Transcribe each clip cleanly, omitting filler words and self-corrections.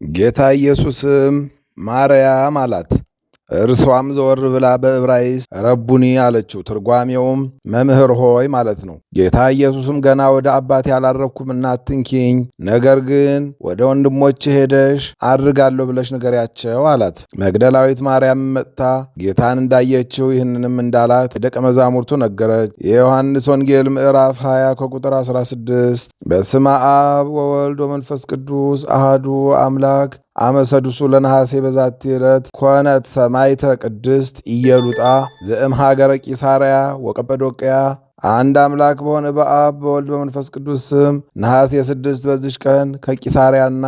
ጌታ ኢየሱስም ማርያም አላት። እርሷም ዘወር ብላ በዕብራይስጥ ረቡኒ አለችው። ትርጓሜውም መምህር ሆይ ማለት ነው። ጌታ ኢየሱስም ገና ወደ አባቴ አላረግኩምና አትንኪኝ፣ ነገር ግን ወደ ወንድሞቼ ሄደሽ አድርጋለሁ ብለሽ ንገሪያቸው አላት። መግደላዊት ማርያም መጥታ ጌታን እንዳየችው ይህንንም እንዳላት ደቀ መዛሙርቱ ነገረች። የዮሐንስ ወንጌል ምዕራፍ 20 ከቁጥር 16 በስመ አብ ወወልድ ወመንፈስ ቅዱስ አሃዱ አምላክ አመሰዱሱ ለነሐሴ በዛቲ ዕለት ኮነት ሰማይተ ቅድስት ኢየሉጣ ዘእም ሀገረ ቂሳርያ ወቀጰዶቅያ። አንድ አምላክ በሆነ በአብ በወልድ በመንፈስ ቅዱስ ስም ነሐሴ 6 በዚች ቀን ከቂሳርያና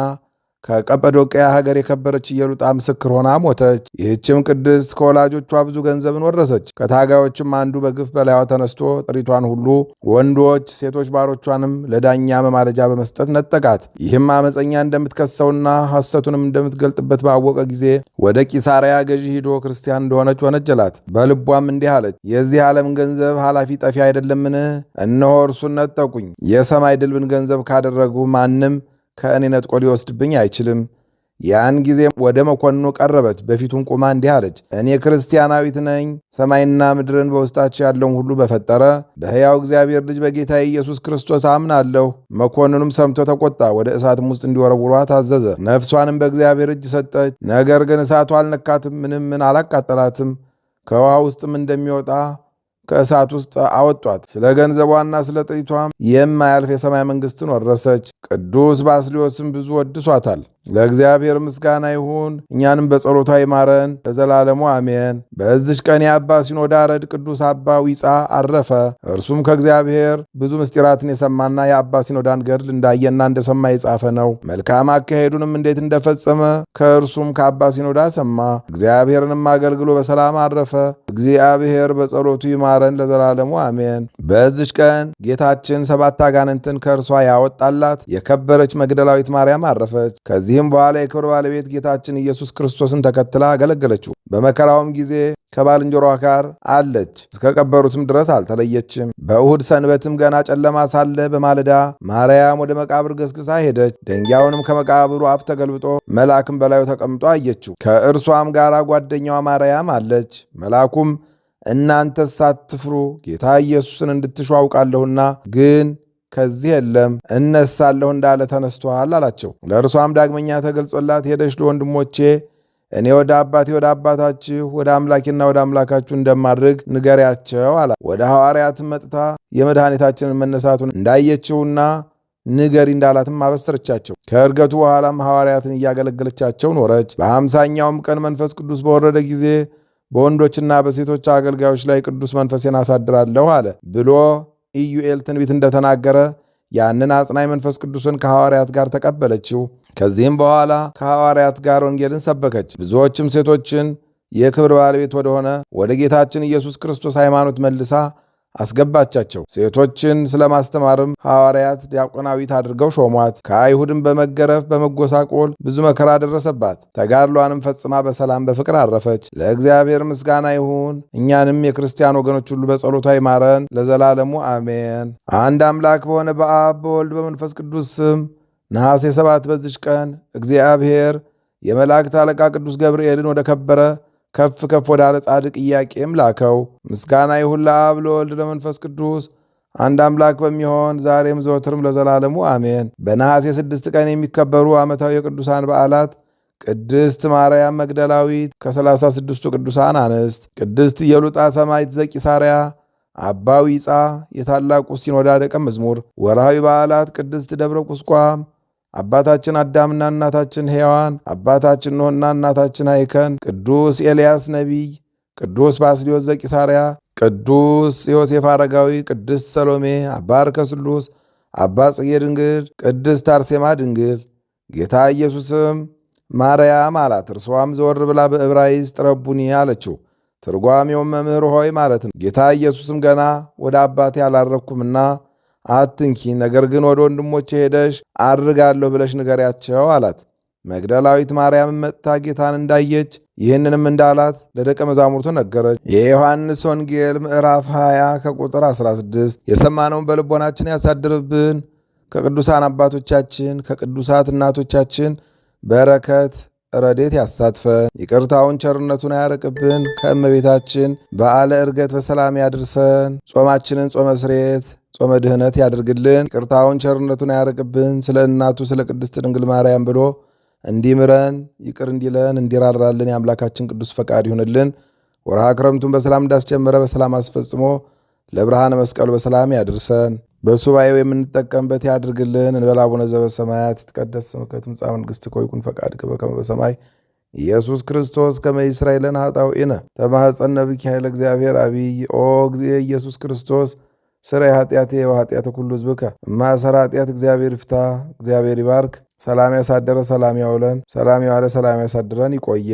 ከቀጰዶቅያ ሀገር የከበረች ኢየሉጣ ምስክር ሆና ሞተች። ይህችም ቅድስት ከወላጆቿ ብዙ ገንዘብን ወረሰች። ከታጋዮችም አንዱ በግፍ በላይዋ ተነስቶ ጥሪቷን ሁሉ ወንዶች ሴቶች ባሮቿንም ለዳኛ መማለጃ በመስጠት ነጠቃት። ይህም አመፀኛ እንደምትከሰውና ሐሰቱንም እንደምትገልጥበት ባወቀ ጊዜ ወደ ቂሳርያ ገዢ ሂዶ ክርስቲያን እንደሆነች ወነጀላት። በልቧም እንዲህ አለች፣ የዚህ ዓለም ገንዘብ ኃላፊ ጠፊ አይደለምን? እነሆ እርሱን ነጠቁኝ። የሰማይ ድልብን ገንዘብ ካደረጉ ማንም ከእኔ ነጥቆ ሊወስድብኝ አይችልም። ያን ጊዜ ወደ መኮንኑ ቀረበች፣ በፊቱም ቁማ እንዲህ አለች፣ እኔ ክርስቲያናዊት ነኝ። ሰማይና ምድርን በውስጣቸው ያለውን ሁሉ በፈጠረ በሕያው እግዚአብሔር ልጅ በጌታ ኢየሱስ ክርስቶስ አምናለሁ። መኮንኑም ሰምቶ ተቆጣ፣ ወደ እሳትም ውስጥ እንዲወረውሯት አዘዘ። ነፍሷንም በእግዚአብሔር እጅ ሰጠች። ነገር ግን እሳቱ አልነካትም፣ ምንም አላቃጠላትም። ከውሃ ውስጥም እንደሚወጣ ከእሳት ውስጥ አወጧት። ስለ ገንዘቧና ስለ ጥሪቷም የማያልፍ የሰማይ መንግሥትን ወረሰች። ቅዱስ ባስልዮስም ብዙ ወድሷታል። ለእግዚአብሔር ምስጋና ይሁን፣ እኛንም በጸሎቷ ይማረን ለዘላለሙ አሜን። በዚች ቀን የአባ ሲኖዳ ረድ ቅዱስ አባ ዊጻ አረፈ። እርሱም ከእግዚአብሔር ብዙ ምስጢራትን የሰማና የአባ ሲኖዳን ገድል እንዳየና እንደሰማ የጻፈ ነው። መልካም አካሄዱንም እንዴት እንደፈጸመ ከእርሱም ከአባ ሲኖዳ ሰማ። እግዚአብሔርንም አገልግሎ በሰላም አረፈ። እግዚአብሔር በጸሎቱ ይማረን ለዘላለሙ አሜን። በዚች ቀን ጌታችን 7 አጋንንትን ከእርሷ ያወጣላት የከበረች መግደላዊት ማርያም አረፈች። ከዚህም በኋላ የክብር ባለቤት ጌታችን ኢየሱስ ክርስቶስን ተከትላ አገለገለችው። በመከራውም ጊዜ ከባልንጀሯ ጋር አለች፣ እስከ ቀበሩትም ድረስ አልተለየችም። በእሁድ ሰንበትም ገና ጨለማ ሳለ በማለዳ ማርያም ወደ መቃብር ገስግሳ ሄደች። ደንጊያውንም ከመቃብሩ አፍ ተገልብጦ መልአክም በላዩ ተቀምጦ አየችው። ከእርሷም ጋር ጓደኛዋ ማርያም አለች። መልአኩም እናንተስ አትፍሩ፣ ጌታ ኢየሱስን እንድትሹ አውቃለሁና ግን ከዚህ የለም፣ እነሳለሁ እንዳለ ተነስቷል አላቸው። ለእርሷም ዳግመኛ ተገልጾላት ሄደሽ ለወንድሞቼ እኔ ወደ አባቴ ወደ አባታችሁ ወደ አምላኬና ወደ አምላካችሁ እንደማድርግ ንገሪያቸው አላ። ወደ ሐዋርያትም መጥታ የመድኃኒታችንን መነሳቱን እንዳየችውና ንገሪ እንዳላትም አበሰረቻቸው። ከዕርገቱ በኋላም ሐዋርያትን እያገለገለቻቸው ኖረች። በ50ኛውም ቀን መንፈስ ቅዱስ በወረደ ጊዜ በወንዶችና በሴቶች አገልጋዮች ላይ ቅዱስ መንፈሴን አሳድራለሁ አለ ብሎ ኢዩኤል ትንቢት እንደተናገረ ያንን አጽናኝ መንፈስ ቅዱስን ከሐዋርያት ጋር ተቀበለችው። ከዚህም በኋላ ከሐዋርያት ጋር ወንጌልን ሰበከች። ብዙዎችም ሴቶችን የክብር ባለቤት ወደሆነ ወደ ጌታችን ኢየሱስ ክርስቶስ ሃይማኖት መልሳ አስገባቻቸው። ሴቶችን ስለማስተማርም ሐዋርያት ዲያቆናዊት አድርገው ሾሟት። ከአይሁድም በመገረፍ በመጎሳቆል ብዙ መከራ ደረሰባት። ተጋድሏንም ፈጽማ በሰላም በፍቅር አረፈች። ለእግዚአብሔር ምስጋና ይሁን፣ እኛንም የክርስቲያን ወገኖች ሁሉ በጸሎቷ ይማረን ለዘላለሙ አሜን። አንድ አምላክ በሆነ በአብ በወልድ በመንፈስ ቅዱስ ስም ነሐሴ 7 በዚች ቀን እግዚአብሔር የመላእክት አለቃ ቅዱስ ገብርኤልን ወደ ከበረ ከፍ ከፍ ወዳለ ጻድቅ ኢያቄም ላከው። ምስጋና ይሁን ለአብ ለወልድ ለመንፈስ ቅዱስ አንድ አምላክ በሚሆን ዛሬም ዘወትርም ለዘላለሙ አሜን። በነሐሴ 6 ቀን የሚከበሩ ዓመታዊ የቅዱሳን በዓላት ቅድስት ማርያም መግደላዊት ከ36ቱ ቅዱሳን አንስት፣ ቅድስት ኢየሉጣ ሰማዕት ዘቂሳርያ፣ አባ ዊጻ የታላቁ ሲኖዳ ደቀ መዝሙር። ወርሃዊ በዓላት ቅድስት ደብረ ቁስቋም፣ አባታችን አዳምና እናታችን ሔዋን፣ አባታችን ኖኅና እናታችን አይከን፣ ቅዱስ ኤልያስ ነቢይ፣ ቅዱስ ባስልዮስ ዘቂሳርያ፣ ቅዱስ ዮሴፍ አረጋዊ፣ ቅድስት ሰሎሜ፣ አባ ርከስሉስ፣ አባ ጽጌ ድንግል፣ ቅድስት አርሴማ ድንግል። ጌታ ኢየሱስም ማርያም አላት። እርሷም ዘወር ብላ በዕብራይስጥ ረቡኒ አለችው። ትርጓሜውም መምህር ሆይ ማለት ነው። ጌታ ኢየሱስም ገና ወደ አባቴ አላረግኩምና አትንኪ፣ ነገር ግን ወደ ወንድሞቼ ሄደሽ አድርጋለሁ ብለሽ ንገሪያቸው አላት። መግደላዊት ማርያም መጥታ ጌታን እንዳየች ይህንንም እንዳላት ለደቀ መዛሙርቱ ነገረች። የዮሐንስ ወንጌል ምዕራፍ 20 ከቁጥር 16 የሰማነውን በልቦናችን ያሳድርብን። ከቅዱሳን አባቶቻችን ከቅዱሳት እናቶቻችን በረከት ረዴት ያሳትፈን። ይቅርታውን ቸርነቱን አያርቅብን። ከእመቤታችን በዓለ ዕርገት በሰላም ያድርሰን። ጾማችንን ጾመ ስርየት ጾመ ድህነት ያድርግልን። ይቅርታውን ቸርነቱን አያርቅብን። ስለ እናቱ ስለ ቅድስት ድንግል ማርያም ብሎ እንዲምረን ይቅር እንዲለን እንዲራራልን የአምላካችን ቅዱስ ፈቃድ ይሁንልን። ወርሃ ክረምቱን በሰላም እንዳስጀመረ በሰላም አስፈጽሞ ለብርሃነ መስቀሉ በሰላም ያድርሰን። በሱባኤው የምንጠቀምበት ያድርግልን። እንበል አቡነ ዘበሰማያት ይትቀደስ ስምከ ትምጻእ መንግሥትከ ወይኩን ፈቃድከ በከመ በሰማይ ኢየሱስ ክርስቶስ ከመ ይስረይ ለነ ኃጣውኢነ ተማኅፀነ ብኪ ኃይለ እግዚአብሔር አብይ ኦ እግዚእ ኢየሱስ ክርስቶስ ስረይ ኃጢአቴ ወኃጢአተ ኩሉ ሕዝብከ እማእሰረ ኃጢአት እግዚአብሔር ይፍታ። እግዚአብሔር ይባርክ። ሰላም ያሳደረ ሰላም ያውለን። ሰላም ያዋለ ሰላም ያሳድረን። ይቆየ